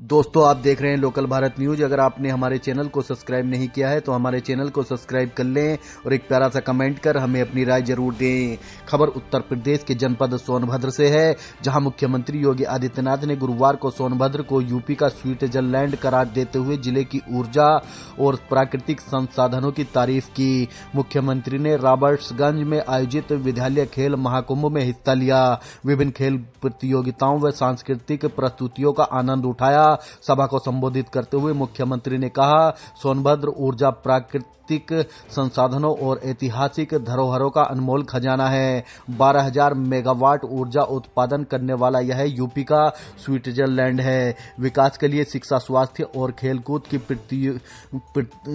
दोस्तों, आप देख रहे हैं लोकल भारत न्यूज। अगर आपने हमारे चैनल को सब्सक्राइब नहीं किया है तो हमारे चैनल को सब्सक्राइब कर लें और एक प्यारा सा कमेंट कर हमें अपनी राय जरूर दें। खबर उत्तर प्रदेश के जनपद सोनभद्र से है, जहां मुख्यमंत्री योगी आदित्यनाथ ने गुरुवार को सोनभद्र को यूपी का स्विट्जरलैंड करार देते हुए जिले की ऊर्जा और प्राकृतिक संसाधनों की तारीफ की। मुख्यमंत्री ने रॉबर्ट्सगंज में आयोजित विद्यालय खेल महाकुंभ में हिस्सा लिया, विभिन्न खेल प्रतियोगिताओं व सांस्कृतिक प्रस्तुतियों का आनंद उठाया। सभा को संबोधित करते हुए मुख्यमंत्री ने कहा, सोनभद्र ऊर्जा, प्राकृतिक संसाधनों और ऐतिहासिक धरोहरों का अनमोल खजाना है। 12,000 मेगावाट ऊर्जा उत्पादन करने वाला यह यूपी का स्विट्जरलैंड है। विकास के लिए शिक्षा, स्वास्थ्य और खेलकूद की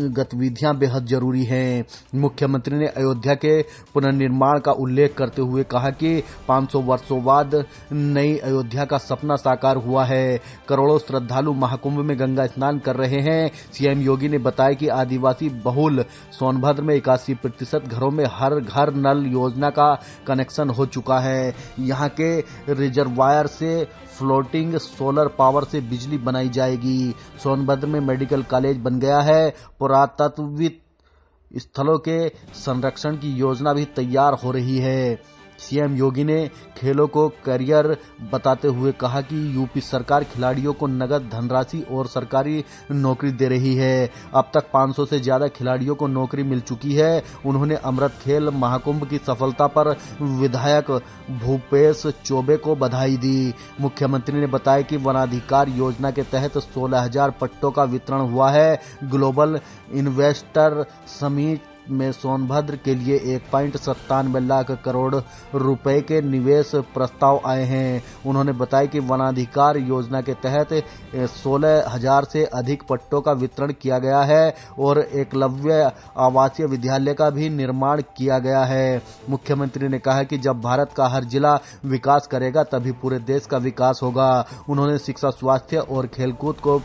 गतिविधियां बेहद जरूरी हैं। मुख्यमंत्री ने अयोध्या के पुनर्निर्माण का उल्लेख करते हुए कहा कि 500 वर्षों बाद नई अयोध्या का सपना साकार हुआ है। करोड़ों श्रद्धालु महाकुंभ में गंगा स्नान कर रहे हैं। सीएम योगी ने बताया कि आदिवासी बहुल सोनभद्र में 81% घरों में हर घर नल योजना का कनेक्शन हो चुका है। यहाँ के रिजर्वायर से फ्लोटिंग सोलर पावर से बिजली बनाई जाएगी। सोनभद्र में मेडिकल कॉलेज बन गया है। पुरातत्विक स्थलों के संरक्षण की योजना भी तैयार हो रही है। सीएम योगी ने खेलों को करियर बताते हुए कहा कि यूपी सरकार खिलाड़ियों को नगद धनराशि और सरकारी नौकरी दे रही है। अब तक 500 से ज्यादा खिलाड़ियों को नौकरी मिल चुकी है। उन्होंने अमृत खेल महाकुंभ की सफलता पर विधायक भूपेश चौबे को बधाई दी। मुख्यमंत्री ने बताया कि वनाधिकार योजना के तहत 16,000 पट्टों का वितरण हुआ है। ग्लोबल इन्वेस्टर समिट में सोनभद्र के लिए 1.97 लाख करोड़ रुपए के निवेश प्रस्ताव आए हैं। उन्होंने बताया कि वनाधिकार योजना के तहत 16,000 से अधिक पट्टों का वितरण किया गया है और एकलव्य आवासीय विद्यालय का भी निर्माण किया गया है। मुख्यमंत्री ने कहा कि जब भारत का हर जिला विकास करेगा तभी पूरे देश का विकास होगा। उन्होंने शिक्षा, स्वास्थ्य और खेलकूद को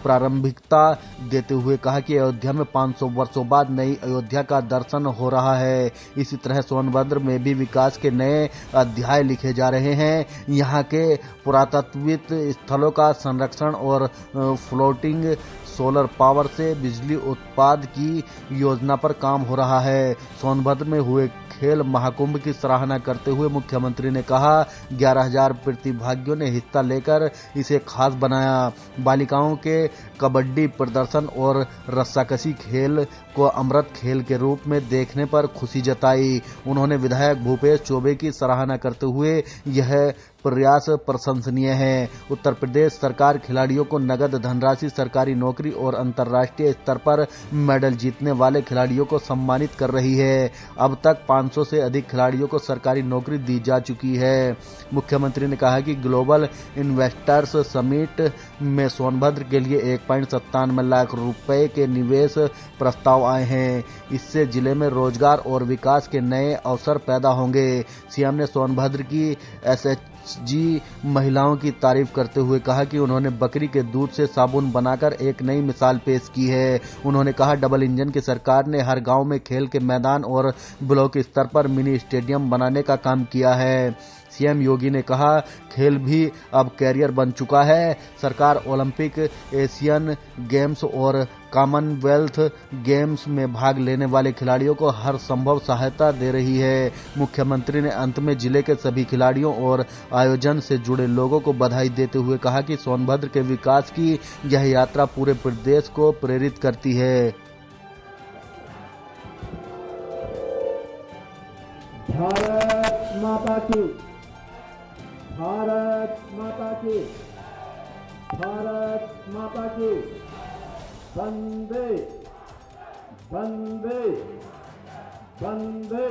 प्रारंभिकता देते हुए कहा कि अयोध्या में 500 वर्षों बाद नई अयोध्या का दर्शन हो रहा है। इसी तरह सोनभद्र में भी विकास के नए अध्याय लिखे जा रहे हैं। यहाँ के पुरातत्विक स्थलों का संरक्षण और फ्लोटिंग सोलर पावर से बिजली उत्पाद की योजना पर काम हो रहा है। सोनभद्र में हुए खेल महाकुंभ की सराहना करते हुए मुख्यमंत्री ने कहा, 11,000 प्रतिभागियों ने हिस्सा लेकर इसे खास बनाया। बालिकाओं के कबड्डी प्रदर्शन और रस्साकशी खेल को अमृत खेल के रूप में देखने पर खुशी जताई। उन्होंने विधायक भूपेश चौबे की सराहना करते हुए यह प्रयास प्रशंसनीय है। उत्तर प्रदेश सरकार खिलाड़ियों को नगद धनराशि, सरकारी नौकरी और अंतर्राष्ट्रीय स्तर पर मेडल जीतने वाले खिलाड़ियों को सम्मानित कर रही है। अब तक 500 से अधिक खिलाड़ियों को सरकारी नौकरी दी जा चुकी है। मुख्यमंत्री ने कहा कि ग्लोबल इन्वेस्टर्स समिट में सोनभद्र के लिए 1.97 लाख रुपए के निवेश प्रस्ताव आए हैं। इससे जिले में रोजगार और विकास के नए अवसर पैदा होंगे। सीएम ने सोनभद्र की एसएचजी महिलाओं की तारीफ करते हुए कहा कि उन्होंने बकरी के दूध से साबुन बनाकर एक नई मिसाल पेश की है। उन्होंने कहा, डबल इंजन की सरकार ने हर गांव में खेल के मैदान और ब्लॉक स्तर पर मिनी स्टेडियम बनाने का काम किया है। सीएम योगी ने कहा, खेल भी अब कैरियर बन चुका है। सरकार ओलंपिक, एशियन गेम्स और कॉमनवेल्थ गेम्स में भाग लेने वाले खिलाड़ियों को हर संभव सहायता दे रही है। मुख्यमंत्री ने अंत में जिले के सभी खिलाड़ियों और आयोजन से जुड़े लोगों को बधाई देते हुए कहा कि सोनभद्र के विकास की यह यात्रा पूरे प्रदेश को प्रेरित करती है। भारत माता की, भारत माता की, भारत माता की। वंदे वंदे वंदे।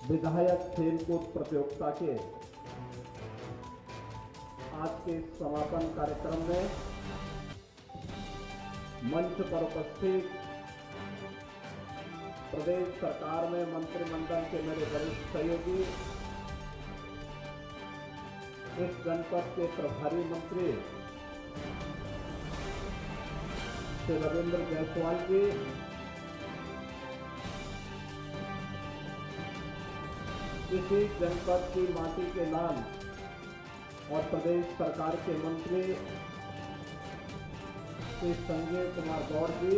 विधायक खेलकूद प्रतियोगिता के आज के समापन कार्यक्रम में मंच पर उपस्थित प्रदेश सरकार में मंत्रिमंडल के मेरे वरिष्ठ सहयोगी, इस जनपद के प्रभारी मंत्री श्री रविंद्र जायसवाल जी, इसी जनपद की माटी के लाल और प्रदेश सरकार के मंत्री श्री संजय कुमार गौड़ जी,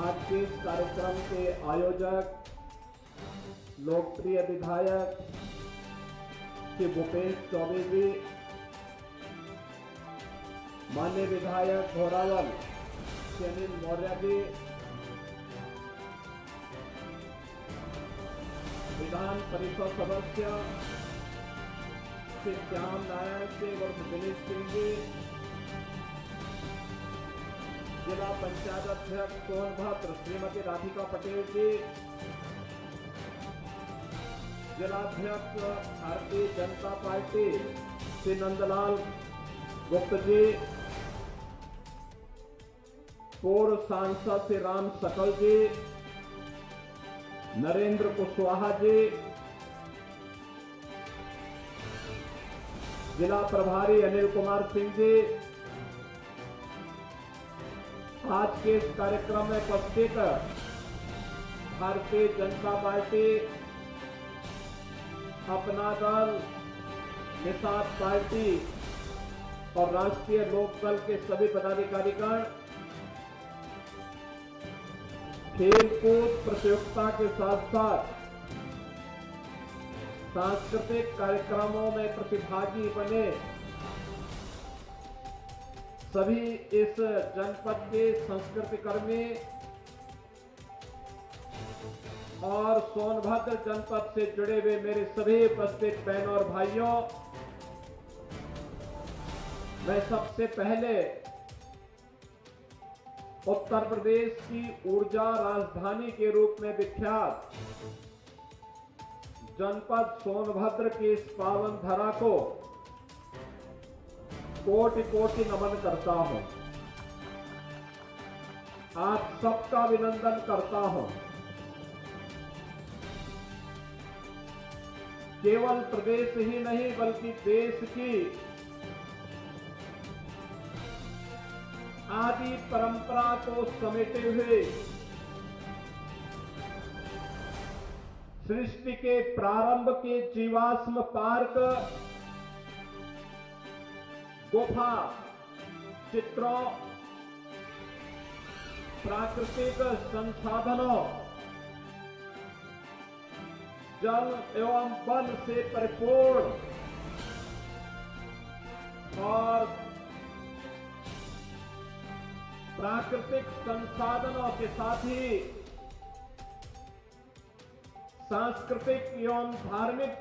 आज के इस कार्यक्रम के आयोजक लोकप्रिय विधायक श्री भूपेश चौबे जी, माननीय विधायक घोरावल श्री अनिल मौर्य जी, विधान परिषद सदस्य श्री श्याम नारायण सिंह और दिनेश सिंह जी, जिला पंचायत अध्यक्ष सोनभद्र श्रीमती राधिका पटेल जी, जिलाध्यक्ष भारतीय जनता पार्टी श्री नंदलाल गुप्त जी, पूर्व सांसद श्री राम सकल जी, नरेंद्र कुशवाहा जी, जिला प्रभारी अनिल कुमार सिंह जी, आज के इस कार्यक्रम में उपस्थित भारतीय जनता पार्टी, अपना दल, निषाद पार्टी और राष्ट्रीय लोक दल के सभी पदाधिकारीगण, खेलकूद प्रतियोगिता के साथ साथ सांस्कृतिक कार्यक्रमों में प्रतिभागी बने सभी इस जनपद के संस्कृति कर्मी और सोनभद्र जनपद से जुड़े हुए मेरे सभी उपस्थित बहनों और भाइयों, मैं सबसे पहले उत्तर प्रदेश की ऊर्जा राजधानी के रूप में विख्यात जनपद सोनभद्र की इस पावन धरा को कोटि कोटि नमन करता हूं। आप सबका अभिनंदन करता हूं। केवल प्रदेश ही नहीं बल्कि देश की आदि परंपरा को समेटे हुए सृष्टि के प्रारंभ के जीवाश्म पार्क, गुफा चित्रों, प्राकृतिक संसाधनों, जल एवं वन से परिपूर्ण और प्राकृतिक संसाधनों के साथ ही सांस्कृतिक एवं धार्मिक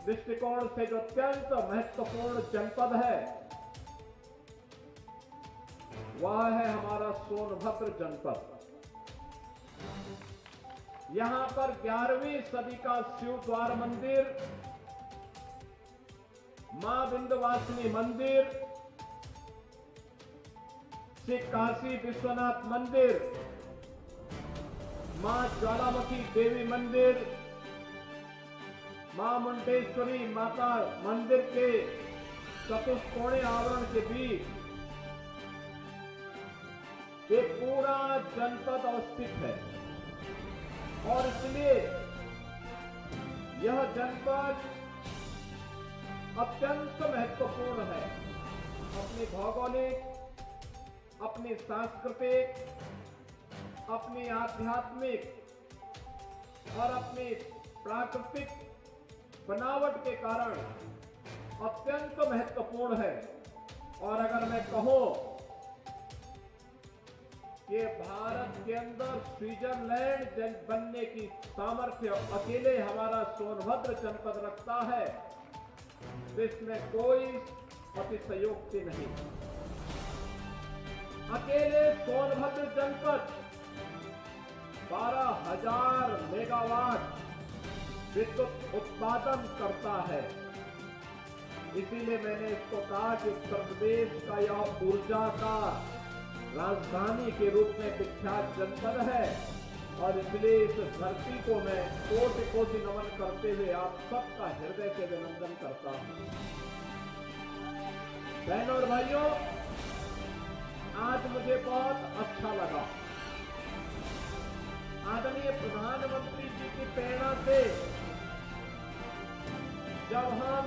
दृष्टिकोण से जो अत्यंत महत्वपूर्ण जनपद है वह है हमारा सोनभद्र जनपद। यहां पर 11वीं सदी का शिव द्वार मंदिर, मां विंध्यवासिनी मंदिर, श्री काशी विश्वनाथ मंदिर, मां ज्वालामुखी देवी मंदिर, मां मुंडेश्वरी माता मंदिर के चतुष्कोणीय आवरण के बीच एक पूरा जनपद अवस्थित है और इसलिए यह जनपद अत्यंत महत्वपूर्ण है। अपनी भौगोलिक, अपनी सांस्कृतिक, अपनी आध्यात्मिक और अपनी प्राकृतिक बनावट के कारण अत्यंत महत्वपूर्ण है। और अगर मैं कहूं कि भारत के अंदर स्विट्जरलैंड बनने की सामर्थ्य अकेले हमारा सोनभद्र जनपद रखता है, तो इसमें कोई अतिशयोक्ति नहीं। अकेले सोनभद्र जनपद 12,000 मेगावाट विद्युत उत्पादन करता है। इसीलिए मैंने इसको कहा कि उत्तर प्रदेश का यह ऊर्जा का राजधानी के रूप में विख्यात जनपद है और इसलिए इस धरती को मैं कोटि कोटि नमन करते हुए आप सबका हृदय से अभिनंदन करता हूं। बहनों और भाइयों, आज मुझे बहुत अच्छा लगा। आदरणीय प्रधानमंत्री जी की प्रेरणा से जब हम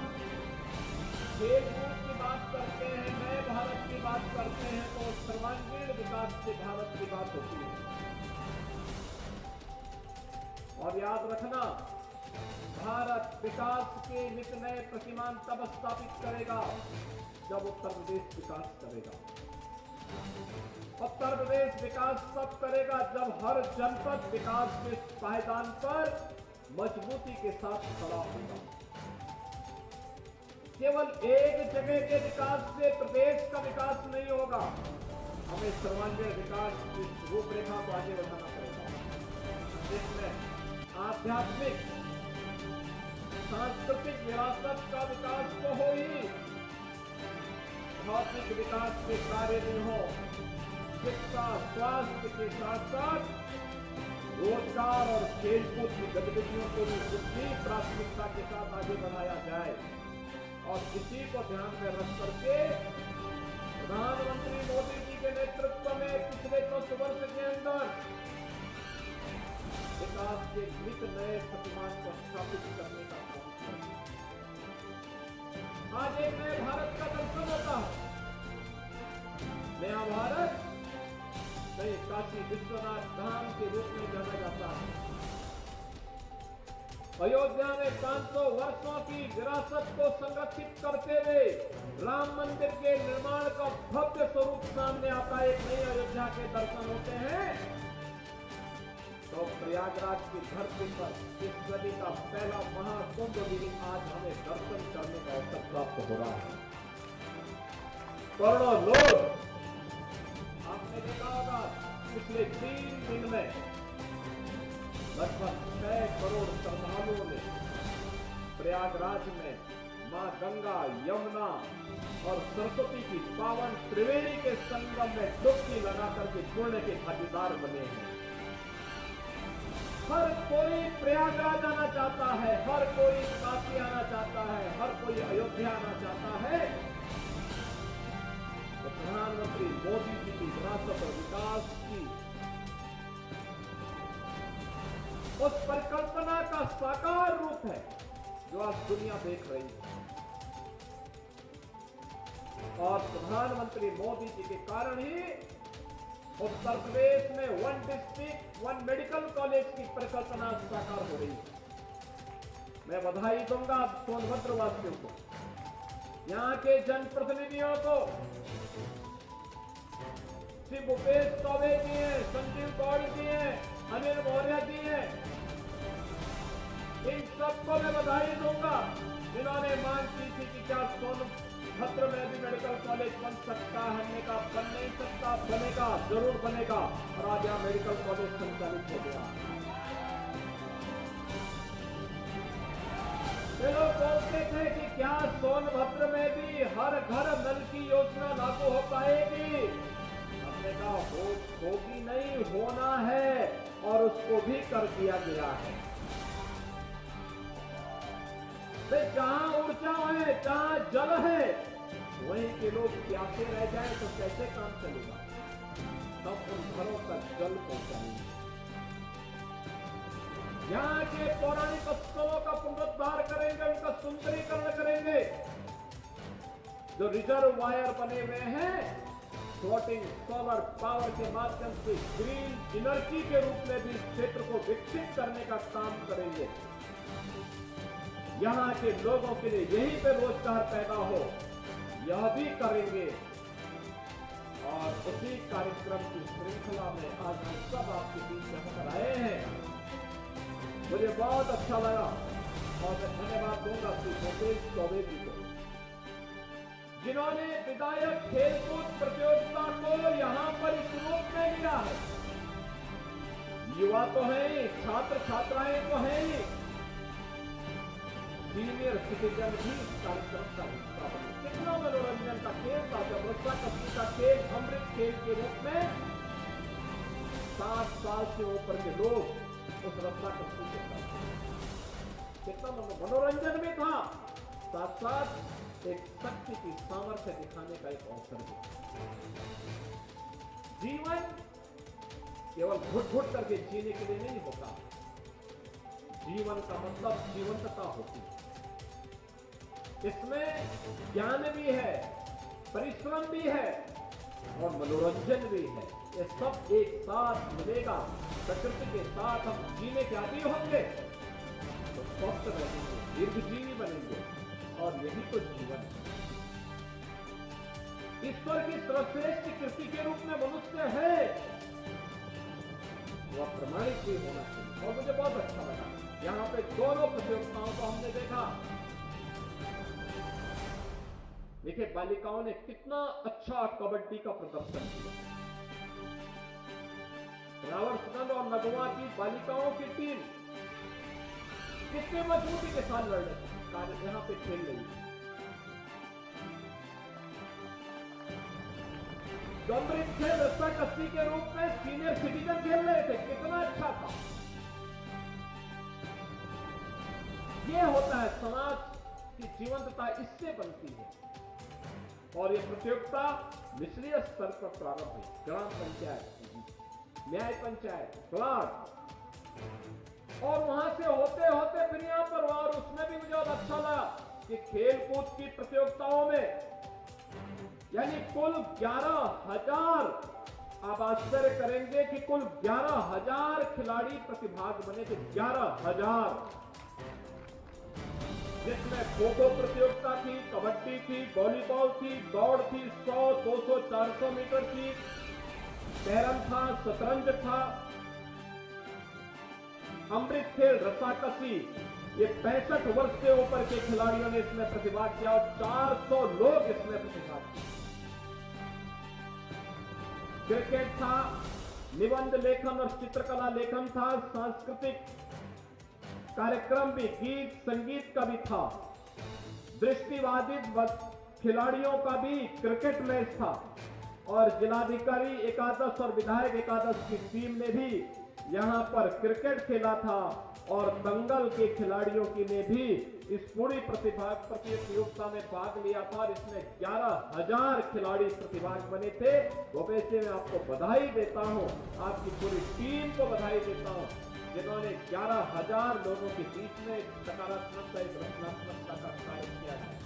खेल कूद की बात करते हैं, नए भारत की बात करते हैं, तो सर्वांगीण विकास से भारत की बात होती है। और याद रखना, भारत विकास के नित नए प्रतिमान तब स्थापित करेगा जब उत्तर प्रदेश विकास करेगा। उत्तर प्रदेश विकास तब करेगा जब हर जनपद विकास के पायदान पर मजबूती के साथ खड़ा होगा। केवल एक जगह के विकास से प्रदेश का विकास नहीं होगा। हमें सर्वांगीण विकास की रूपरेखा को आगे बढ़ाना पड़ेगा, जिसमें आध्यात्मिक सांस्कृतिक विरासत का विकास तो हो ही, भौतिक विकास के कार्य नहीं हो। शिक्षा स्वास्थ्य के साथ साथ रोजगार और खेलकूद की गतिविधियों को भी उसी प्राथमिकता के साथ आगे बढ़ाया जाए। और इसी को ध्यान में रख करके प्रधानमंत्री मोदी जी के नेतृत्व में पिछले 10 वर्ष के अंदर विकास के नित नए प्रतिमान को स्थापित करने का प्रयास किया। आज एक नए भारत का दर्शन होता है। नया भारत नए काशी विश्वनाथ धाम के रूप में जाना जाता है। अयोध्या में 500 वर्षों की विरासत को संरक्षित करते हुए राम मंदिर के निर्माण का भव्य स्वरूप सामने आता है। एक नई अयोध्या के दर्शन होते हैं तो प्रयागराज की धरती पर इस सदी का पहला महाकुंभ भी आज हमें दर्शन करने का अवसर प्राप्त हो रहा है। करोड़ों लोग, आपने देखा होगा पिछले 3 दिन में लगभग 6 करोड़ श्रद्धालुओं ने प्रयागराज में मां गंगा, यमुना और सरस्वती की पावन त्रिवेणी के संगम में डुबकी लगाकर के जुड़ने के भागीदार बने हैं। हर कोई प्रयागराज आना चाहता है, हर कोई काशी आना चाहता है, हर कोई अयोध्या आना चाहता है। तो प्रधानमंत्री मोदी जी की विरासत और विकास की उस परिकल्पना का साकार रूप है जो आज दुनिया देख रही है। और प्रधानमंत्री मोदी जी के कारण ही उत्तर प्रदेश में 1 डिस्ट्रिक्ट 1 मेडिकल कॉलेज की परिकल्पना साकार हो रही है। मैं बधाई दूंगा सोनभद्र वासियों को, यहां के जनप्रतिनिधियों को, श्री भूपेश चौबे जी हैं, संजीव गौड़ जी हैं, अनिल मौर्य जी हैं, इन सबको मैं बधाई दूंगा जिन्होंने मांग की थी कि क्या सोनभद्र में भी मेडिकल कॉलेज बन सकता है। हमने कहा बन नहीं सकता, बनेगा, जरूर बनेगा। और आज यहां मेडिकल कॉलेज संचालित हो गया। ये लोग बोलते थे कि क्या सोनभद्र में भी हर घर नल की योजना लागू हो पाएगी। हमने कहा होगी नहीं, होना है और उसको भी कर दिया गया है। जहां ऊर्जा है, जहां जल है, वहीं के लोग प्यासे रह जाए तो कैसे काम चलेगा। तब उन घरों तक जल पहुंचाएंगे। यहाँ के पौराणिक उत्सवों का पुनरुद्धार करेंगे, उनका सुंदरीकरण करेंगे। जो रिजर्वायर बने हुए हैं फ्लोटिंग सोलर पावर के माध्यम से ग्रीन एनर्जी के रूप में भी इस क्षेत्र को विकसित करने का काम करेंगे। यहाँ के लोगों के लिए यहीं पे रोजगार पैदा हो, यह भी करेंगे। और उसी कार्यक्रम की श्रृंखला में आज हम सब आपके बीच में होकर आए हैं। मुझे बहुत अच्छा लगा और मैं धन्यवाद दूंगा श्री भूपेश चौबे जी को, जिन्होंने विधायक खेलकूद प्रतियोगिता को यहाँ पर इस रूप में लिया है। युवा तो है ही, छात्र छात्राएं तो है ही, सीनियर सिटीजन भी इस कार्यक्रम का हिस्सा बने। कितना मनोरंजन का खेल था जब रस्सा कस्सी का खेल अमृत खेल के रूप में 7 साल से ऊपर के लोग उस रस्सा कस्सी के साथ, कितना मनोरंजन भी था, साथ साथ एक शक्ति की सामर्थ्य दिखाने का एक अवसर भी। जीवन केवल घुट घुट करके जीने के लिए नहीं होता, जीवन का मतलब जीवंतता होती है। इसमें ज्ञान भी है, परिश्रम भी है और मनोरंजन भी है। ये सब एक साथ मिलेगा। प्रकृति के साथ हम जीने के आदी होंगे तो स्वस्थ रहेंगे, दीर्घजीवी बनेंगे और यही तो जीवन है। ईश्वर की सर्वश्रेष्ठ कृति के रूप में मनुष्य है, वह प्रमाणित भी होना चाहिए। और मुझे बहुत अच्छा लगा यहां पे दोनों प्रतियोगिताओं को हमने देखा। देखिए बालिकाओं ने कितना अच्छा कबड्डी का प्रदर्शन किया। रावणसगंज और नगवा की बालिकाओं की टीम कितने मजबूती के साथ लड़ रही यहां पे खेल रही है। गंभीर खेल रस्साकसी के रूप में सीनियर सिटीजन खेल रहे थे, कितना अच्छा था। यह होता है समाज की जीवंतता, इससे बनती है। और यह प्रतियोगिता निचले स्तर पर प्रारंभ हुई, ग्राम पंचायत, न्याय पंचायत, ब्लॉक, और वहां से होते होते फिर यहां पर हुआ। और उसमें भी मुझे बहुत अच्छा लगा कि खेलकूद की प्रतियोगिताओं में यानी कुल 11,000, आप आश्चर्य करेंगे कि कुल 11,000 खिलाड़ी प्रतिभाग बने थे। 11,000, जिसमें खो-खो प्रतियोगिता थी, कबड्डी थी, वॉलीबॉल थी, दौड़ थी, 100, 200, 400 मीटर थी, कैरम था, शतरंज था, अमृत खेल, रस्साकसी। ये 65 वर्ष से ऊपर के खिलाड़ियों ने इसमें प्रतिभाग किया और 400 लोग इसमें प्रतिभाग किया। क्रिकेट था, निबंध लेखन और चित्रकला लेखन था, सांस्कृतिक कार्यक्रम भी, गीत संगीत का भी था, दृष्टिबाधित खिलाड़ियों का भी क्रिकेट मैच था और जिलाधिकारी एकादश और विधायक एकादश की टीम ने भी यहां पर क्रिकेट खेला था और दंगल के खिलाड़ियों की ने भी इस पूरी प्रतियोगिता में भाग लिया था और इसमें 11,000 खिलाड़ी प्रतिभाग बने थे। वो वैसे मैं आपको बधाई देता हूं, आपकी पूरी टीम को बधाई देता हूं जिन्होंने 11,000 लोगों के बीच में सकारात्मकता, एक रचनात्मकता का कार्य किया है।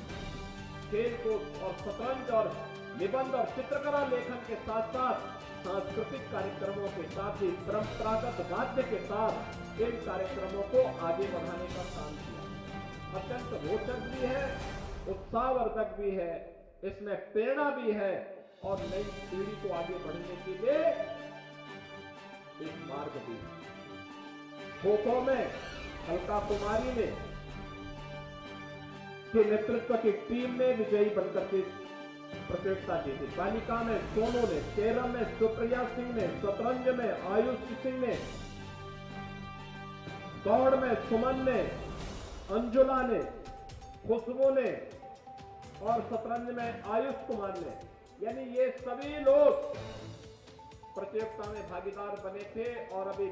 खेलकूद और शतरंज और निबंध और चित्रकला लेखन के साथ साथ सांस्कृतिक कार्यक्रमों के साथ ही परंपरागत वाद्य के साथ इन कार्यक्रमों को आगे बढ़ाने का काम किया। अत्यंत रोचक भी है, उत्साहवर्धक भी है, इसमें प्रेरणा भी है और नई पीढ़ी को आगे बढ़ने के लिए एक मार्ग भी है। खो-खो में अलका कुमारी ने के नेतृत्व की टीम ने विजयी बनकर के प्रतियोगिता जीती। बालिका में सोनू ने, कैरम में सुप्रिया सिंह ने, शतरंज में आयुष सिंह ने, दौड़ में सुमन ने, अंजुला ने, खुशबू ने और शतरंज में आयुष कुमार ने, यानी ये सभी लोग प्रतियोगिता में भागीदार बने थे। और अभी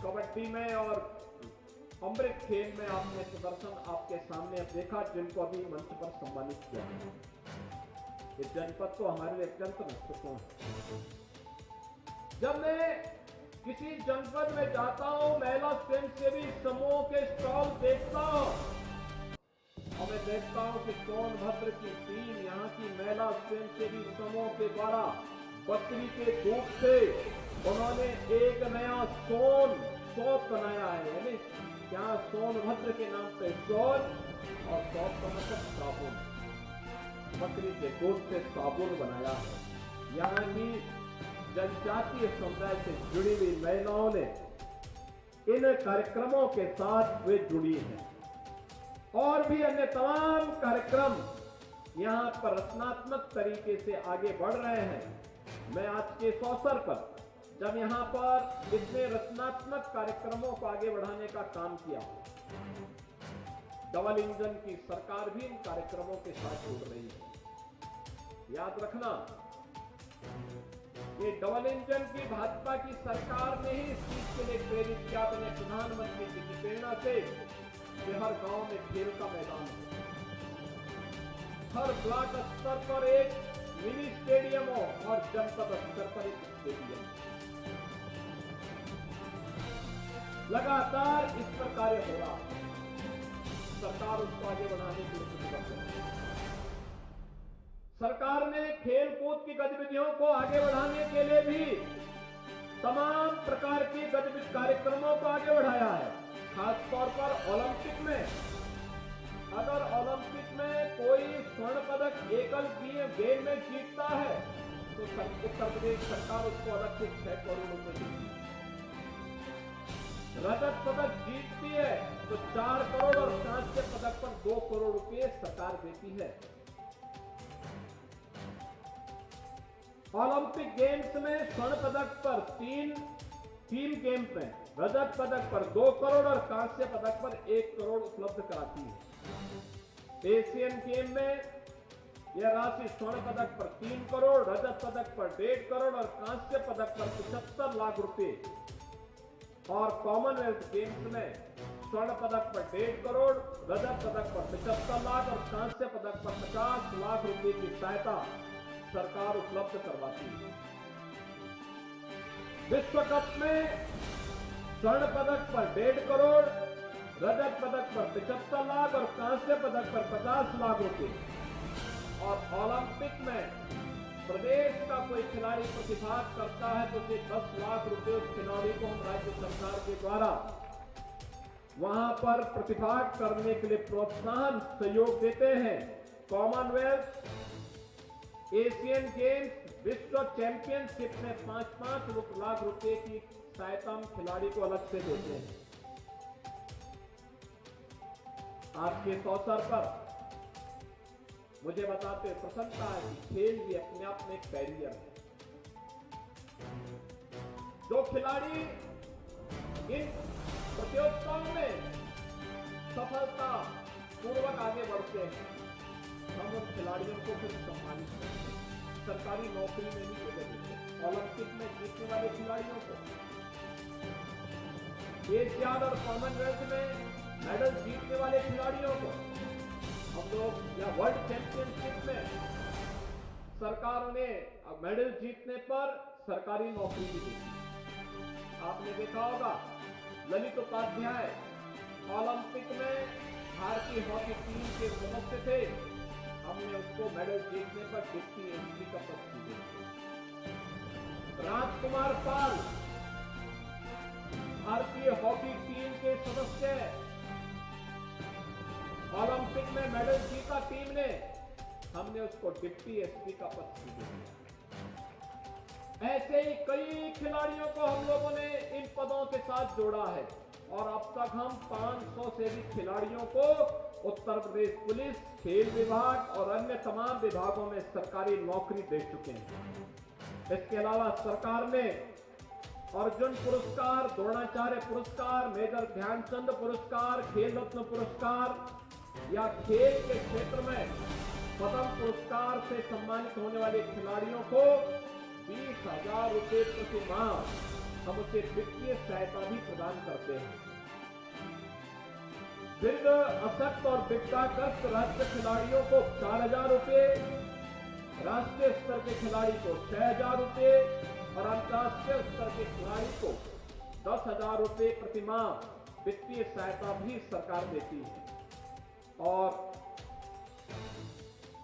कबड्डी में और अमृत खेल में आपने प्रदर्शन आपके सामने अब देखा, जिनको अभी मंच पर सम्मानित किया है। इस जनपद को हमारे लिए अत्यंत महत्वपूर्ण है। जब मैं किसी जनपद में जाता हूं, महिला स्वयंसेवी समूह के स्टॉल देखता हूं और मैं देखता हूं कि सोनभद्र की टीम, यहाँ की महिला स्वयंसेवी समूह के द्वारा बकरी के दूध से उन्होंने एक नया सोप बनाया है। यानी यहाँ सोनभद्र के नाम पे सोन और सोप का मतलब साबुन, बकरी के दूध से साबुन बनाया है। यहाँ की जनजातीय समुदाय से जुड़ी हुई महिलाओं ने इन कार्यक्रमों के साथ वे जुड़ी हैं और भी अन्य तमाम कार्यक्रम यहाँ पर रचनात्मक तरीके से आगे बढ़ रहे हैं। मैं आज के इस अवसर पर जब यहाँ पर इतने रचनात्मक कार्यक्रमों को आगे बढ़ाने का काम किया, डबल इंजन की सरकार भी इन कार्यक्रमों के साथ जुड़ रही है। याद रखना, ये डबल इंजन की भाजपा की सरकार ने ही इस चीज के लिए प्रेरित किया। अपने प्रधानमंत्री जी की प्रेरणा से कि हर गांव में खेल का मैदान हो, हर ब्लॉक स्तर पर एक मिनी स्टेडियम हो और जनपद स्तर पर एक स्टेडियम। लगातार इस पर कार्य हो रहा है। सरकार उसको आगे बढ़ाने के लिए प्रतिबद्ध है। सरकार ने खेल कूद की गतिविधियों को आगे बढ़ाने के लिए भी तमाम प्रकार के गतिविधि कार्यक्रमों को आगे बढ़ाया है। खासतौर पर ओलंपिक में, अगर ओलंपिक में कोई स्वर्ण पदक एकल गेम में जीतता है तो उत्तर प्रदेश सरकार उसको अलग से 6 करोड़ रुपए देती है। रजत पदक जीतती है तो 4 करोड़ और कांस्य पदक पर 2 करोड़ रुपए सरकार देती है। ओलंपिक गेम्स में स्वर्ण पदक पर तीन गेम में रजत पदक पर 2 करोड़ और कांस्य पदक पर 1 करोड़ उपलब्ध कराती है। एशियन गेम में यह राशि स्वर्ण पदक पर 3 करोड़, रजत पदक पर 1.5 करोड़ और कांस्य पदक पर 75 लाख रुपए और कॉमनवेल्थ गेम्स में स्वर्ण पदक पर 1.5 करोड़, रजत पदक पर 75 लाख और कांस्य पदक पर 50 लाख रुपए की सहायता सरकार उपलब्ध करवाती है। विश्व कप में स्वर्ण पदक पर 1.5 करोड़, रजत पदक पर 75 लाख और कांस्य पदक पर 50 लाख रुपए और ओलंपिक में प्रदेश का कोई खिलाड़ी प्रतिभाग करता है तो उसे 10 लाख रुपए उस खिलाड़ी को हम राज्य सरकार के द्वारा वहां पर प्रतिभाग करने के लिए प्रोत्साहन सहयोग देते हैं। कॉमनवेल्थ, एशियन गेम्स, विश्व चैंपियनशिप में 5-5 लाख रुपए की सहायता हम खिलाड़ी को अलग से देते हैं। आज के इस अवसर पर मुझे बताते हुए प्रसन्नता है कि खेल भी अपने आप में एक कैरियर है। जो खिलाड़ी इन प्रतियोगिताओं में सफलता पूर्वक आगे बढ़ते हैं हम उन खिलाड़ियों को फिर सम्मानित करते हैं, सरकारी नौकरी में भी जगह देते हैं। ओलंपिक में जीतने वाले खिलाड़ियों को, एशियाड और कॉमनवेल्थ में मेडल जीतने वाले खिलाड़ियों को हम लोग या वर्ल्ड चैंपियनशिप में सरकार ने मेडल जीतने पर सरकारी नौकरी भी दी। आपने देखा होगा ललित उपाध्याय ओलंपिक में भारतीय हॉकी टीम के सदस्य थे, हमने उसको मेडल जीतने पर डिप्टी एसपी का पद दिया। राजकुमार पाल भारतीय हॉकी टीम के सदस्य, ओलंपिक में मेडल जीता टीम ने, हमने उसको डिप्टी एसपी का पद दिया। ऐसे ही कई खिलाड़ियों को हम लोगों ने इन पदों के साथ जोड़ा है और अब तक हम 500 से भी खिलाड़ियों को उत्तर प्रदेश पुलिस, खेल विभाग और अन्य तमाम विभागों में सरकारी नौकरी दे चुके हैं। इसके अलावा सरकार ने अर्जुन पुरस्कार, द्रोणाचार्य पुरस्कार, मेजर ध्यानचंद पुरस्कार, खेल रत्न पुरस्कार या खेल के क्षेत्र में पद्म पुरस्कार से सम्मानित होने वाले खिलाड़ियों को 20,000 रुपए प्रति माह हम उसे वित्तीय सहायता भी प्रदान करते हैं। वृद्ध, अशक्त और विकलांग राज्य खिलाड़ियों को 4,000 रुपए, राष्ट्रीय स्तर के खिलाड़ी को 6,000 रुपए और अंतर्राष्ट्रीय स्तर के खिलाड़ी को 10,000 रुपए प्रति माह वित्तीय सहायता भी सरकार देती है। और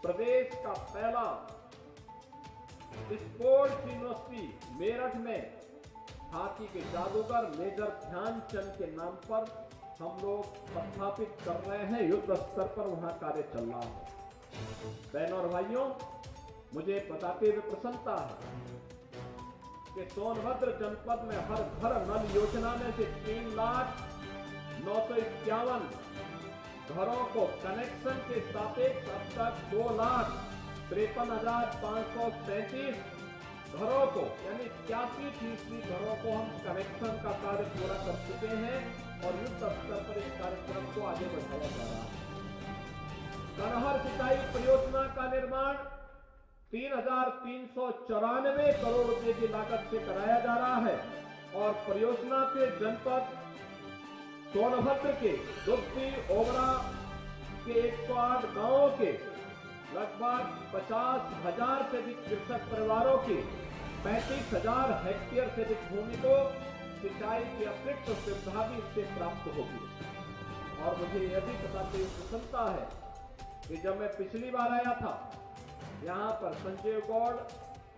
प्रदेश का पहला स्पोर्ट्स यूनिवर्सिटी मेरठ में हॉकी के जादूगर मेजर ध्यानचंद के नाम पर हम लोग स्थापित कर रहे हैं। युद्ध स्तर पर वहां कार्य चल रहा है। बहनों और भाइयों, मुझे बताते हुए प्रसन्नता है कि सोनभद्र जनपद में हर घर नल योजना में से 3,951 घरों को कनेक्शन के सापेक्ष अब तक 2,53,537 घरों को यानी 81% घरों को हम कनेक्शन का कार्य पूरा कर चुके हैं और युद्ध स्तर पर इस कार्यक्रम को आगे बढ़ाया जा रहा है। कनहर सिंचाई परियोजना का निर्माण 3,394 करोड़ रुपए की लागत से कराया जा रहा है और परियोजना के जनपद सोनभद्र के दुर्ती ओबरा के 108 गांवों के लगभग 50,000 से अधिक कृषक परिवारों की 35,000 हेक्टेयर से अधिक भूमि को सिंचाई की अतिरिक्त सुविधा भी इससे प्राप्त होगी। और मुझे यह भी बताते हुए प्रसन्नता है कि जब मैं पिछली बार आया था, यहाँ पर संजय गौड़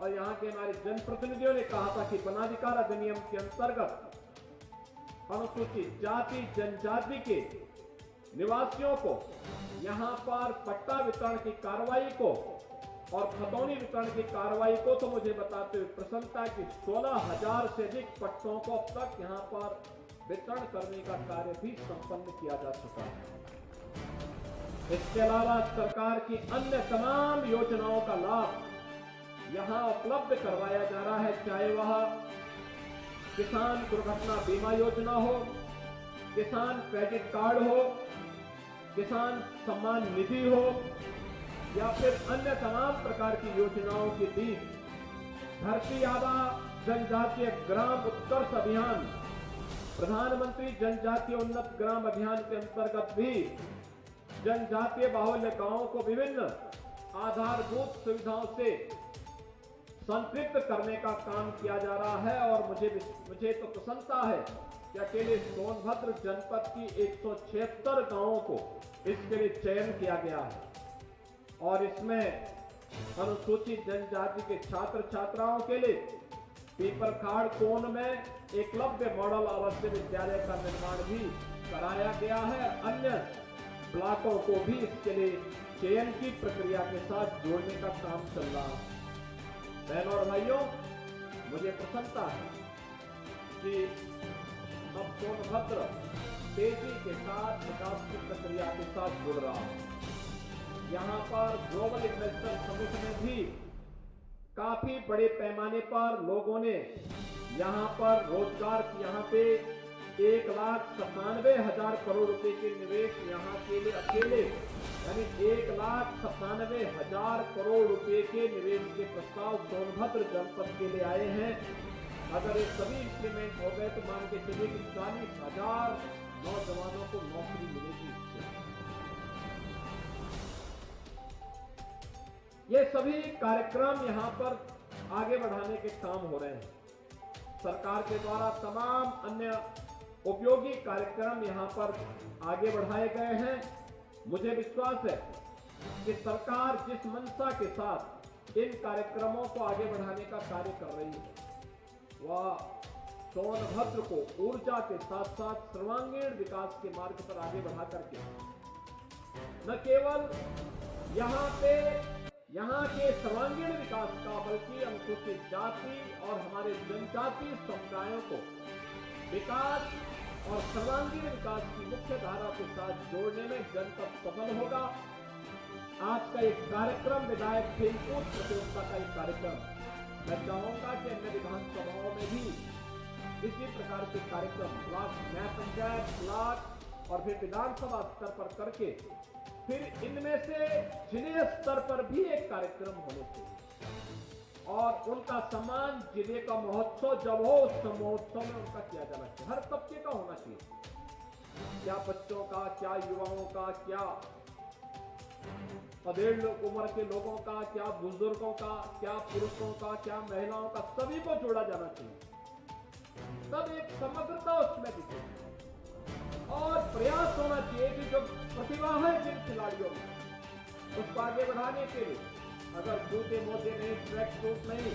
और यहाँ के हमारे जनप्रतिनिधियों ने कहा था कि वनाधिकार अधिनियम के अंतर्गत अनुसूचित जाति जनजाति के निवासियों को यहाँ पर पट्टा वितरण की कार्रवाई को और खतौनी वितरण की कार्रवाई को तो मुझे बताते हुए प्रसन्नता की 16,000 से अधिक पट्टों को अब तक यहाँ पर वितरण करने का कार्य भी संपन्न किया जा चुका है। इसके अलावा सरकार की अन्य तमाम योजनाओं का लाभ यहाँ उपलब्ध करवाया जा रहा है, चाहे वह किसान दुर्घटना बीमा योजना हो, किसान क्रेडिट कार्ड हो, किसान सम्मान निधि हो या फिर अन्य तमाम प्रकार की योजनाओं के बीच धरती आबा जनजातीय ग्राम उत्कर्ष अभियान, प्रधानमंत्री जनजातीय उन्नत ग्राम अभियान के अंतर्गत भी जनजातीय बाहुल्य गांवों को विभिन्न आधारभूत सुविधाओं से संतृप्त करने का काम किया जा रहा है। और मुझे तो प्रसन्नता है कि अकेले सोनभद्र जनपद की 176 गांवों को इसके लिए चयन किया गया है और इसमें अनुसूचित जनजाति के छात्र छात्राओं के लिए पीपरखाड़ कोन में एकलव्य मॉडल आवासीय विद्यालय का निर्माण भी कराया गया है। अन्य ब्लॉकों को भी इसके लिए चयन की प्रक्रिया के साथ जोड़ने का काम चल रहा है। बहनों और भाइयों, मुझे प्रसन्नता है कि अब सोनभद्र तेजी के साथ विकास की प्रक्रिया के साथ जुड़ रहा है। यहाँ पर ग्लोबल इन्वेस्टर समिट में भी काफी बड़े पैमाने पर लोगों ने यहाँ पर रोजगार, यहाँ पे 1,97,000 करोड़ रुपए के निवेश यहाँ के लिए अकेले यानी 1,97,000 करोड़ रुपए के निवेश के प्रस्ताव सोनभद्र जनपद के लिए आए हैं। अगर ये सभी इंप्लीमेंट हो गए तो मान के चलिए कि 40,000 नौजवानों को नौकरी मिलेगी। ये सभी कार्यक्रम यहाँ पर आगे बढ़ाने के काम हो रहे हैं। सरकार के द्वारा तमाम अन्य उपयोगी कार्यक्रम यहाँ पर आगे बढ़ाए गए हैं। मुझे विश्वास है कि सरकार जिस मंशा के साथ इन कार्यक्रमों को आगे बढ़ाने का कार्य कर रही है वह सोनभद्र को ऊर्जा के साथ साथ सर्वांगीण विकास के मार्ग पर आगे बढ़ा करके न केवल यहाँ के सर्वांगीण विकास का बल्कि अनुसूचित जाति और हमारे जनजातीय समुदायों को विकास और सर्वांगीण विकास की मुख्य धारा के साथ जोड़ने में जनपद सफल होगा। आज का एक कार्यक्रम विधायक खेलकूद प्रतियोगिता का एक कार्यक्रम, मैं चाहूंगा कि अन्य विधानसभाओं में भी इसी प्रकार के कार्यक्रम ब्लॉक, न्याय पंचायत, ब्लॉक और फिर विधानसभा स्तर पर करके फिर इनमें से जिले स्तर पर भी एक कार्यक्रम होने चाहिए और उनका सम्मान जिले का महोत्सव जब हो उस महोत्सव में उनका किया जाना चाहिए। हर तबके का होना चाहिए, क्या बच्चों का, क्या युवाओं का, क्या अधेड़ उम्र के लोगों का, क्या बुजुर्गों का, क्या पुरुषों का, क्या महिलाओं का, सभी को जोड़ा जाना चाहिए। तब एक समग्रता उसमें दिखे और प्रयास होना चाहिए कि जो प्रतिभा है जिन खिलाड़ियों में उसको आगे बढ़ाने के लिए अगर जूते मोजे नहीं, ट्रैक सूट नहीं,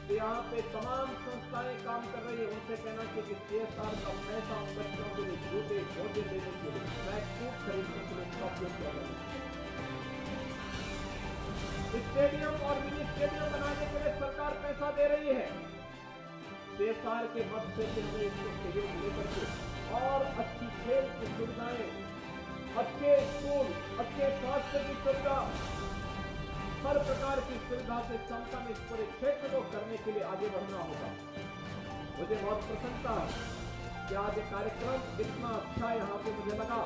तो यहाँ पे तमाम संस्थाएं काम कर रही है। उनसे कहना चाहिए कि CSR का पैसा उन बच्चों के लिए जूते मोजे देने के लिए, ट्रैक सूट खरीदने के लिए उसका उपयोग किया जाए। स्टेडियम और मिनी स्टेडियम बनाने के लिए सरकार पैसा दे रही है। CSR के मद से हमें इसको सहयोग लेकर के और अच्छी खेल की सुविधाएं, अच्छे स्कूल, अच्छे स्वास्थ्य की सुविधा, हर प्रकार की सुविधा से संपन्न इस पूरे क्षेत्र को करने के लिए आगे बढ़ना होगा। मुझे बहुत प्रसन्नता है कि आज ये कार्यक्रम इतना अच्छा यहाँ पे मुझे लगा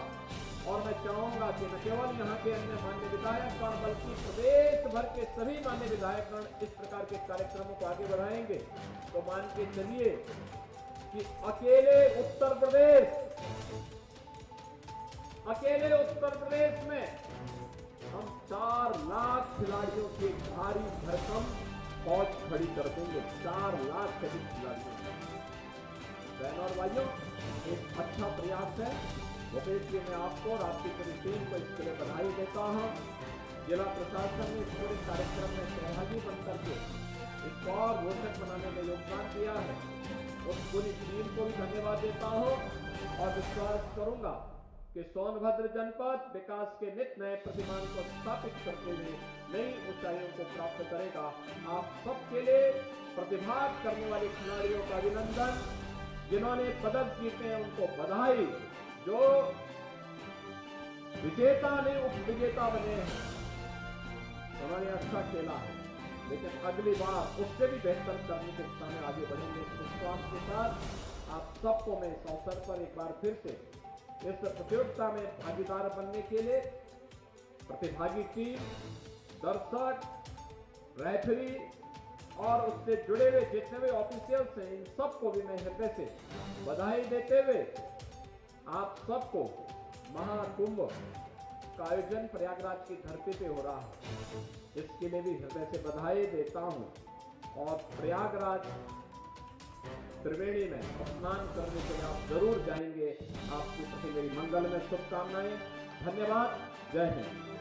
और मैं चाहूंगा कि न केवल यहाँ के अन्य मान्य विधायकगण बल्कि प्रदेश भर के सभी मान्य विधायकगण इस प्रकार के कार्यक्रमों को आगे बढ़ाएंगे तो मान के चलिए कि अकेले उत्तर प्रदेश में हम 4 लाख खिलाड़ियों की भारी भरकम फौज खड़ी कर देंगे। 4 लाख से अधिक खिलाड़ियों। बहनों और भाइयों, एक अच्छा प्रयास है मुकेश जी, मैं आपको और आपकी पूरी टीम को इसके लिए बधाई देता हूं। जिला प्रशासन ने इस पूरे कार्यक्रम में सहभागी बनकर के इसको और रोचक बनाने में योगदान दिया है। उस पूरी टीम को भी धन्यवाद देता हूं और विश्वास करूंगा कि सोनभद्र जनपद विकास के नित नए प्रतिमान को स्थापित करते हुए नई ऊंचाइयों को प्राप्त करेगा। आप सबके लिए प्रतिभाग करने वाले खिलाड़ियों का अभिनंदन, जिन्होंने पदक जीते हैं उनको बधाई, जो विजेता ने उपविजेता बने हैं उन्होंने अच्छा खेला है, लेकिन अगली बार उससे भी बेहतर करने के दिशा में आगे बढ़ेंगे। इस विश्वास के साथ आप सबको मैं इस अवसर पर एक बार फिर से इस प्रतियोगिता में भागीदार बनने के लिए प्रतिभागी टीम, दर्शक, रेफरी और उससे जुड़े हुए जितने भी ऑफिशियल्स हैं, इन सबको भी मैं हृदय से बधाई देते हुए आप सबको महाकुंभ का आयोजन प्रयागराज की धरती पे हो रहा है, इसके लिए भी हृदय से बधाई देता हूं। और प्रयागराज त्रिवेणी में स्नान करने के लिए आप जरूर जाएंगे। आपकी प्रति मेरी मंगल में शुभकामनाएं। धन्यवाद। जय हिंद।